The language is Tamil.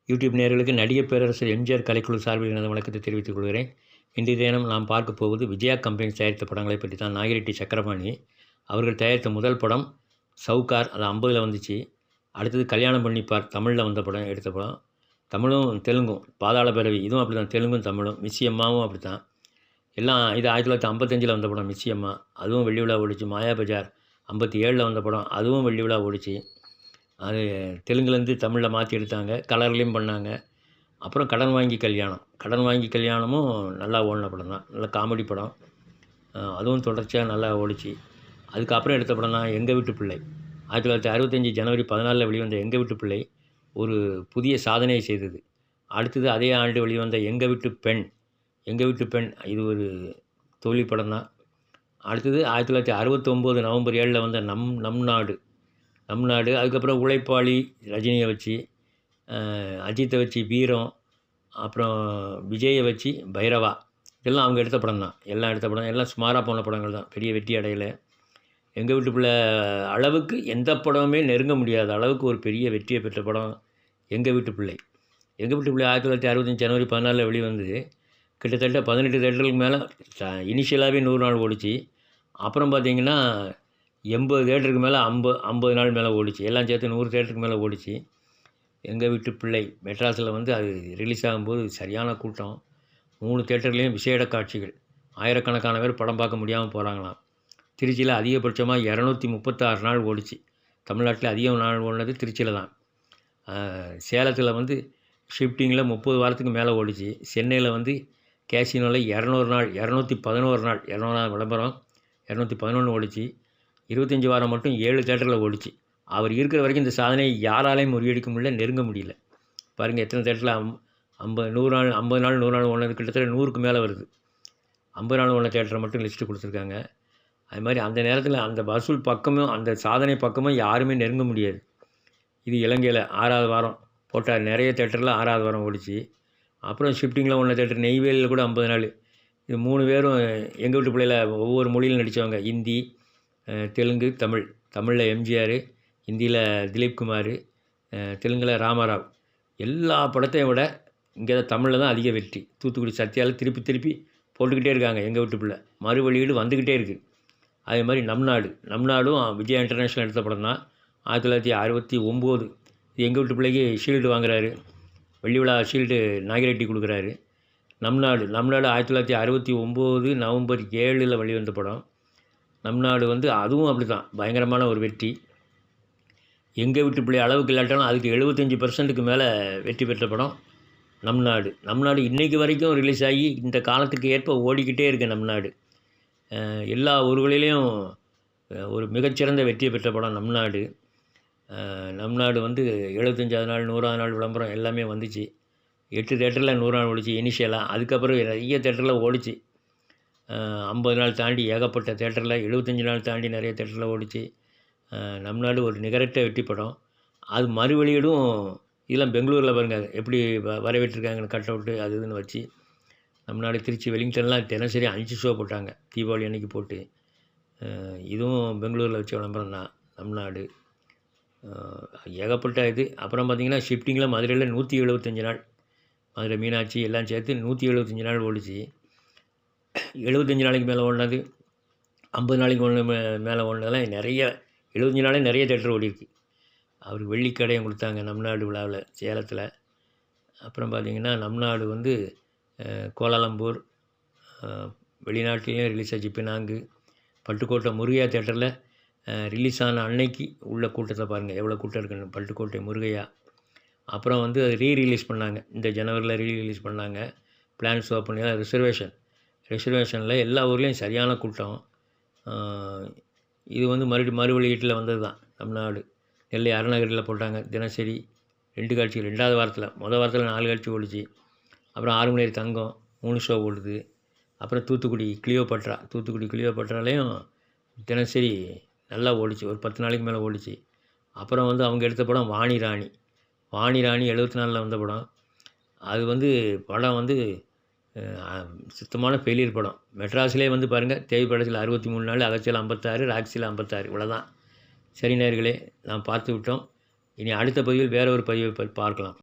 யூடியூப் நேயர்களுக்கு நடிகர் பேரரசர் எம்ஜிஆர் கலைக்குழு சார்பில் எனது வணக்கத்தை தெரிவித்துக் கொள்கிறேன். இன்றைய தினம் நாம் பார்க்க போவது விஜயா கம்பெனி தயாரித்த படங்களை பற்றி தான். நாகிரெட்டி சக்கரபாணி அவர்கள் தயாரித்த முதல் படம் சவுகார், அது 50ல் வந்துச்சு. அடுத்தது கல்யாணம் பண்ணிப்பார், தமிழில் வந்த படம், எடுத்த படம். தமிழும் தெலுங்கும் பாதாள பைரவி, இதுவும் அப்படி தான், தெலுங்கும் தமிழும். மிஸ்ஸி அம்மாவும் அப்படி தான். எல்லாம் இது 1955ல் வந்த படம் மிஸ்ஸி அம்மா, அதுவும் வெள்ளி விழா ஓடிச்சு. மாயா பஜார் 57ல் வந்த படம், அதுவும் வெள்ளி விழா ஓடிச்சு. அது தெலுங்குலேருந்து தமிழில் மாற்றி எடுத்தாங்க, கலர்லேயும் பண்ணாங்க. அப்புறம் கடன் வாங்கி கல்யாணம், கடன் வாங்கி கல்யாணமும் நல்லா ஓடின படம் தான், நல்ல காமெடி படம். அதுவும் தொடர்ச்சியாக நல்லா ஓடிச்சு. அதுக்கப்புறம் எடுத்த படம் தான் எங்கள் வீட்டு பிள்ளை. 1965 ஜனவரி 14ல் வெளிவந்த எங்கள் வீட்டு பிள்ளை ஒரு புதிய சாதனையை செய்தது. அடுத்தது அதே ஆண்டு வெளிவந்த எங்கள் வீட்டு பெண், எங்கள் வீட்டு பெண் இது ஒரு தோல்வி படம் தான். அடுத்தது 1969 நவம்பர் 7ல் வந்த நம் நாடு, நம் நாடு. அதுக்கப்புறம் உழைப்பாளி ரஜினியை வச்சு, அஜித்தை வச்சு வீரம், அப்புறம் விஜயை வச்சு பைரவா. இதெல்லாம் அவங்க எடுத்த படம் தான், எல்லாம் எடுத்த படம், எல்லாம் சுமாராக போன படங்கள் தான், பெரிய வெற்றி அடையலை. எங்கள் வீட்டு பிள்ளை அளவுக்கு எந்த படமுமே நெருங்க முடியாத அளவுக்கு ஒரு பெரிய வெற்றியை பெற்ற படம் எங்கள் வீட்டு பிள்ளை. எங்கள் வீட்டு பிள்ளை 1965 ஜனவரி 14ல் வெளிவந்து கிட்டத்தட்ட 18 தேட்டருக்கு மேலே இனிஷியலாகவே 100 நாள் ஓடிச்சு. அப்புறம் பார்த்திங்கன்னா 80 தேட்டருக்கு மேலே 50 நாள் மேலே ஓடிச்சு. எல்லாம் சேர்த்து 100 தேட்டருக்கு மேலே ஓடிச்சு. எங்கள் வீட்டு பிள்ளை மெட்ராஸில் வந்து அது ரிலீஸ் ஆகும்போது சரியான கூட்டம். 3 தேட்டர்லேயும் விசேட காட்சிகள், ஆயிரக்கணக்கான பேர் படம் பார்க்க முடியாமல் போகிறாங்களாம். திருச்சியில் அதிகபட்சமாக 236 நாள் ஓடிச்சு. தமிழ்நாட்டில் அதிக நாள் ஓடினது திருச்சியில் தான். சேலத்தில் வந்து ஷிஃப்டிங்கில் 30 வாரத்துக்கு மேலே ஓடிச்சு. சென்னையில் வந்து கேசினோவில் 200 நாள், 211 நாள், 200 விளம்பரம் 211 ஓடிச்சு. 25 வாரம் மட்டும் 7 தேட்டரில் ஓடிச்சு. அவர் இருக்கிற வரைக்கும் இந்த சாதனையை யாராலையும் முறியடிக்க முடியல, நெருங்க முடியல. பாருங்கள் எத்தனை தேட்டரில் 100 நாள் 50 நாள் 100 நாள் ஓடினது கிட்டத்தட்ட 100க்கு மேலே வருது. 50 நாள் ஓடின தேட்டரை மட்டும் லிஸ்ட்டு கொடுத்துருக்காங்க. அது மாதிரி அந்த நேரத்தில் அந்த வசூல் பக்கமும் அந்த சாதனை பக்கமும் யாருமே நெருங்க முடியாது. இது இலங்கையில் 6வது வாரம் போட்டால், நிறைய தேட்டரில் 6வது வாரம் ஓடிச்சு. அப்புறம் ஷிஃப்டிங்கில் ஓடின தேட்டர் நெய்வேலியில் கூட 50 நாள். இது 3 பேரும் எங்கள் வீட்டு பிள்ளையில் ஒவ்வொரு மொழியில் நடித்தவங்க. ஹிந்தி, தெலுங்கு, தமிழ். தமிழில் எம்ஜிஆர், ஹிந்தியில் திலீப் குமார், தெலுங்கில் ராமாராவ். எல்லா படத்தையும் விட இங்கே தமிழில் தான் அதிக வெற்றி. தூத்துக்குடி சத்யாவில் திருப்பி திருப்பி போட்டுக்கிட்டே இருக்காங்க எங்கள் வீட்டு பிள்ளை, மறு வெளியீடு வந்துக்கிட்டே இருக்குது. அதே மாதிரி நம் நாடும் விஜயா இன்டர்நேஷ்னல் எடுத்த படம் தான். 1969 இது எங்கள் வீட்டு பிள்ளைக்கு ஷீல்டு வாங்குறாரு, வெள்ளி விழா ஷீல்டு நாகிரெட்டி கொடுக்குறாரு. நம் நாடு 1969 நவம்பர் 7ல் வெளிவந்த படம். நம் நாடு வந்து அதுவும் அப்படி தான் பயங்கரமான ஒரு வெற்றி. எங்கள் வீட்டு பிள்ளை அளவுக்கு இல்லாட்டாலும் அதுக்கு 75% மேலே வெற்றி பெற்ற படம் நம் நாடு. இன்றைக்கு வரைக்கும் ரிலீஸ் ஆகி இந்த காலத்துக்கு ஏற்ப ஓடிக்கிட்டே இருக்குது நம் நாடு. எல்லா ஊர்களிலையும் ஒரு மிகச்சிறந்த வெற்றியை பெற்ற படம் நம் நாடு வந்து 75வது நாள் 100வது நாள் விளம்பரம் எல்லாமே வந்துச்சு. 8 தேட்டரில் 100 நாள் ஓடிச்சு இனிஷியலாக. அதுக்கப்புறம் நிறைய தேட்டரில் ஓடிச்சு. 50 நாள் தாண்டி ஏகப்பட்ட தேட்டரில், 75 நாள் தாண்டி நிறைய தேட்டரில் ஓடிச்சு. நம் நாடு ஒரு நிகரற்ற வெற்றி படம். அது மறு வெளியீடும் இதெல்லாம் பெங்களூரில் பாருங்கள் எப்படி வரவேற்றிருக்காங்கன்னு, கட் அவுட்டு அது இதுன்னு வச்சு. நம் நாடு திருச்சி வெலிங்டன்லாம் தினசரி 5 ஷோ போட்டாங்க தீபாவளி அன்றைக்கி போட்டு. இதுவும் பெங்களூரில் வச்ச விளம்பரம் தான் நம் நாடு. ஏகப்பட்ட இது. அப்புறம் பார்த்திங்கன்னா ஷிஃப்டிங்கில் மதுரையில் 175 நாள், மதுரை மீனாட்சி எல்லாம் சேர்த்து 175 நாள் ஓடிச்சு. 75 நாளைக்கு மேலே ஓடினது, 50 நாளைக்கு மேலே ஓடினதெல்லாம் நிறைய, 75 நாளே நிறைய தேட்டர் ஓடிருக்கு. அவருக்கு வெள்ளிக்கடையும் கொடுத்தாங்க நம் நாடு விழாவில் சேலத்தில். அப்புறம் பார்த்திங்கன்னா நம் நாடு வந்து கோலாலம்பூர், வெளிநாட்டிலையும் ரிலீஸ் ஆச்சு. பினாங்கு, பட்டுக்கோட்டை முருகையா தேட்டரில் ரிலீஸ் ஆன அன்னைக்கு உள்ள கூட்டத்தை பாருங்கள் எவ்வளோ கூட்டம் இருக்குன்னு, பட்டுக்கோட்டை முருகையா. அப்புறம் வந்து அது ரீரிலீஸ் பண்ணாங்க, இந்த ஜனவரியில் ரீரிலீஸ் பண்ணாங்க. பிளான்ஸ் ஓப்பன், ரிசர்வேஷனில் எல்லா ஊர்லேயும் சரியான கூட்டம். இது வந்து மறு வெளியீட்டில் வந்தது தான் நம் நாடு. நெல்லை அருணகிரியில் போட்டாங்க தினசரி 2 காட்சி, 2வது வாரத்தில். மொதல் வாரத்தில் 4 காட்சி ஓடிச்சு. அப்புறம் 6 மணி நேரம் தங்கம் 3 ஷோ ஓடுது. அப்புறம் தூத்துக்குடி கிளியோபட்ராலையும் தினசரி நல்லா ஓடிச்சு, ஒரு 10 நாளைக்கு மேலே ஓடிச்சு. அப்புறம் வந்து அவங்க எடுத்த படம் வாணி ராணி 74ல் வந்த படம். அது வந்து படம் வந்து சுத்தமான ஃபெயிலியர் படம். மெட்ராஸ்லேயே வந்து பாருங்கள், தேவி படத்தில் 63 நாள், அகச்சியில் 56, ராக்ஸியில் 56, இவ்வளோதான். சரி நேயர்களே, நாம் பார்த்து விட்டோம். இனி அடுத்த பதிவில் வேறு ஒரு பதிவை பார்க்கலாம்.